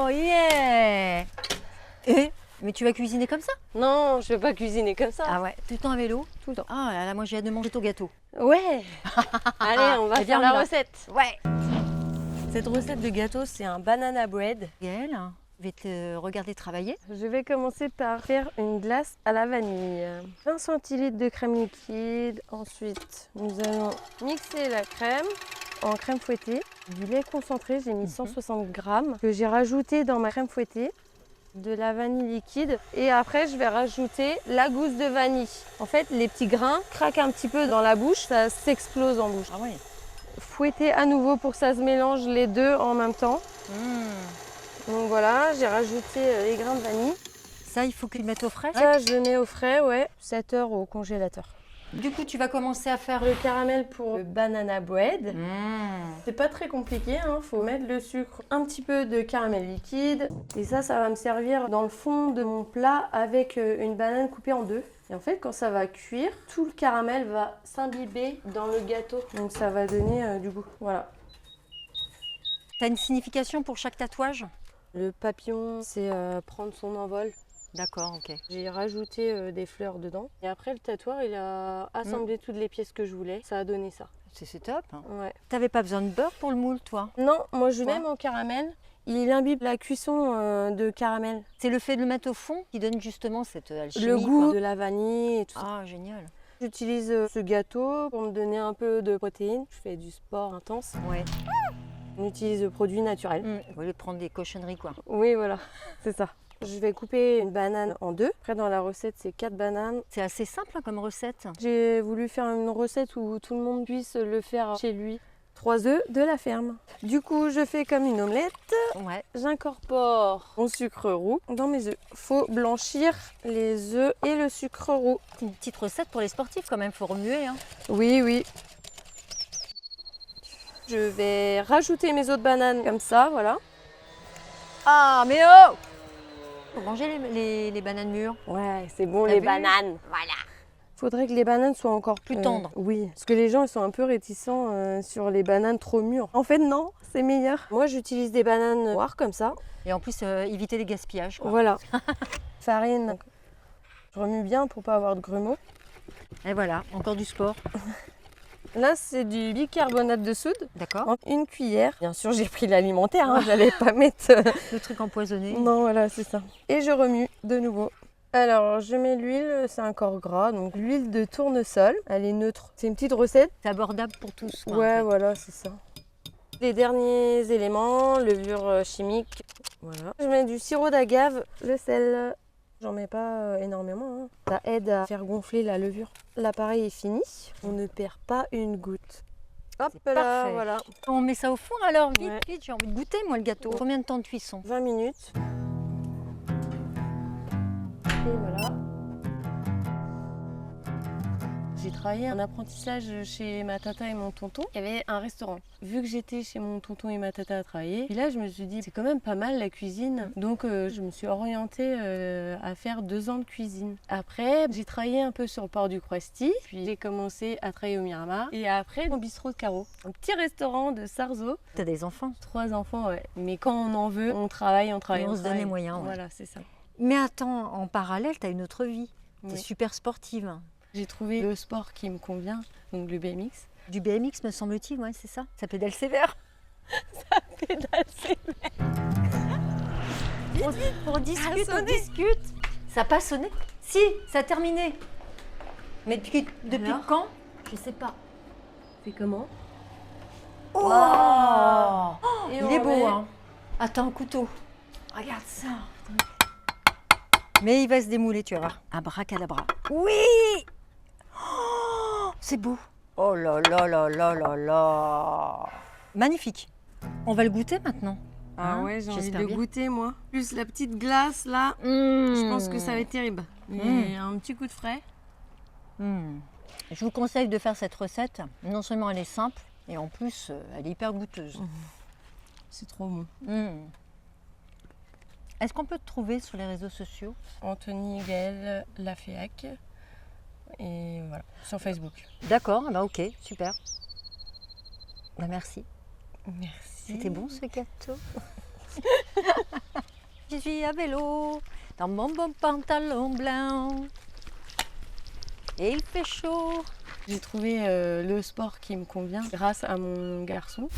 yeah. Mais tu vas cuisiner comme ça? Non, je vais pas cuisiner comme ça. Ah ouais, tout le temps à vélo? Tout le temps. Ah là là, moi j'ai hâte de manger ton gâteau. Ouais. Allez, on va Eh bien, faire on y la va. recette. Ouais. Cette recette de gâteau, c'est un banana bread. Gaëlle, je vais te regarder travailler. Je vais commencer par faire une glace à la vanille. 20 centilitres de crème liquide. Ensuite, nous allons mixer la crème en crème fouettée. Du lait concentré, j'ai mis 160 grammes que j'ai rajouté dans ma crème fouettée. De la vanille liquide et après je vais rajouter la gousse de vanille. En fait, les petits grains craquent un petit peu dans la bouche, ça s'explose en bouche. Ah ouais. Fouetter à nouveau pour que ça se mélange les deux en même temps. Donc voilà, j'ai rajouté les grains de vanille. Ça, il faut que tu le mettes au frais. Ça, je le mets au frais, ouais, 7 heures au congélateur. Du coup, tu vas commencer à faire Le caramel pour le banana bread. C'est pas très compliqué, hein. Faut mettre le sucre, un petit peu de caramel liquide. Et ça va me servir dans le fond de mon plat avec une banane coupée en deux. Et en fait, quand ça va cuire, tout le caramel va s'imbiber dans le gâteau. Donc ça va donner du goût. Voilà. T'as une signification pour chaque tatouage? Le papillon, c'est prendre son envol. D'accord, ok. J'ai rajouté des fleurs dedans. Et après, le tatoueur, il a assemblé toutes les pièces que je voulais. Ça a donné ça. C'est top. Ouais. T'avais pas besoin de beurre pour le moule, toi? Non, moi je Ouais. mets mon caramel. Il imbibe la cuisson de caramel. C'est le fait de le mettre au fond qui donne justement cette alchimie. Le goût quoi. de la vanille et tout ça. Ah, génial. J'utilise ce gâteau pour me donner un peu de protéines. Je fais du sport intense. Ouais. On utilise des produits naturels. Au lieu de prendre des cochonneries, quoi. Oui, voilà, c'est ça. Je vais couper une banane en deux. Après, dans la recette, c'est 4 bananes. C'est assez simple hein, comme recette. J'ai voulu faire une recette où tout le monde puisse le faire chez lui. 3 œufs de la ferme. Du coup, je fais comme une omelette. Ouais. J'incorpore mon sucre roux dans mes œufs. Faut blanchir les œufs et le sucre roux. C'est une petite recette pour les sportifs quand même, faut remuer. Hein. Oui, oui. Je vais rajouter mes autres bananes comme ça, voilà. Ah, mais oh! Faut manger les bananes mûres. Ouais, c'est bon T'as les vu? bananes. Voilà. Faudrait que les bananes soient encore Plus tendres. Oui, parce que les gens ils sont un peu réticents sur les bananes trop mûres. En fait, non, c'est meilleur. Moi, j'utilise des bananes noires comme ça. Et en plus, éviter les gaspillages. Quoi. Voilà. Farine. Je remue bien pour pas avoir de grumeaux. Et voilà, encore du sport. Là, c'est du bicarbonate de soude. D'accord. Une cuillère. Bien sûr, j'ai pris l'alimentaire, hein, j'allais pas mettre... Le truc empoisonné. Non, voilà, c'est ça. Et je remue de nouveau. Alors, je mets l'huile, c'est un corps gras, donc l'huile de tournesol, elle est neutre. C'est une petite recette. C'est abordable pour tous. Quoi, Ouais, en fait. voilà, c'est ça. Les derniers éléments, levure chimique, voilà. Je mets du sirop d'agave, le sel. J'en mets pas énormément, hein. Ça aide à faire gonfler la levure. L'appareil est fini, on ne perd pas une goutte. Hop C'est là, parfait. voilà. On met ça au four alors, vite, Ouais. vite, j'ai envie de goûter moi le gâteau. Ouais. Combien de temps de cuisson? 20 minutes. Et voilà. J'ai travaillé en apprentissage chez ma tata et mon tonton. Il y avait un restaurant. Vu que j'étais chez mon tonton et ma tata à travailler, puis là je me suis dit c'est quand même pas mal la cuisine. Donc je me suis orientée à faire 2 ans de cuisine. Après j'ai travaillé un peu sur le port du Croesti, puis j'ai commencé à travailler au Miramar et après au bistrot de Caro, un petit restaurant de Sarzeau. T'as des enfants? 3 enfants, ouais. Mais quand on en veut, on travaille, on travaille. Et on se donne travaille. les moyens, ouais. Voilà, c'est ça. Mais attends, en parallèle, t'as une autre vie. T'es Oui. super sportive. J'ai trouvé le sport qui me convient, donc le BMX. Du BMX me semble-t-il, ouais, c'est ça. Ça pédale sévère. Pédale sévère. On discute, Ça a on sonné. discute. Ça n'a pas sonné? Si, ça a terminé. Mais depuis Alors quand? Je sais pas. Fais comment? Oh, Et il on est beau, met- hein. Attends, couteau. Regarde ça. Mais il va se démouler, tu vas voir. Abracadabra. Oui. Oh, c'est beau. Oh là là là là là là. Magnifique. On va le goûter maintenant. Ah Hein, ouais, j'ai envie j'espère de bien. goûter moi. Plus la petite glace là, je pense que ça va être terrible. Et un petit coup de frais. Je vous conseille de faire cette recette. Non seulement elle est simple, et en plus, elle est hyper goûteuse. C'est trop bon. Est-ce qu'on peut te trouver sur les réseaux sociaux? Anthony Gaël Laféac. Et voilà, sur Facebook. D'accord, bah ok, super. Bah merci. Merci. C'était bon ce gâteau? suis à vélo dans mon bon pantalon blanc. Et il fait chaud. J'ai trouvé le sport qui me convient grâce à mon garçon.